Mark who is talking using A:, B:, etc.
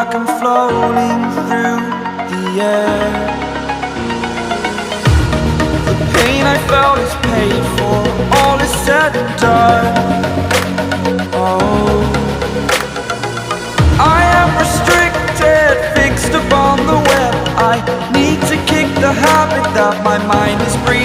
A: like I'm floating through the air. The pain I felt is paid for, all is said and done. Oh, I am restricted, fixed upon the web. I need to kick the habit that my mind is breathing.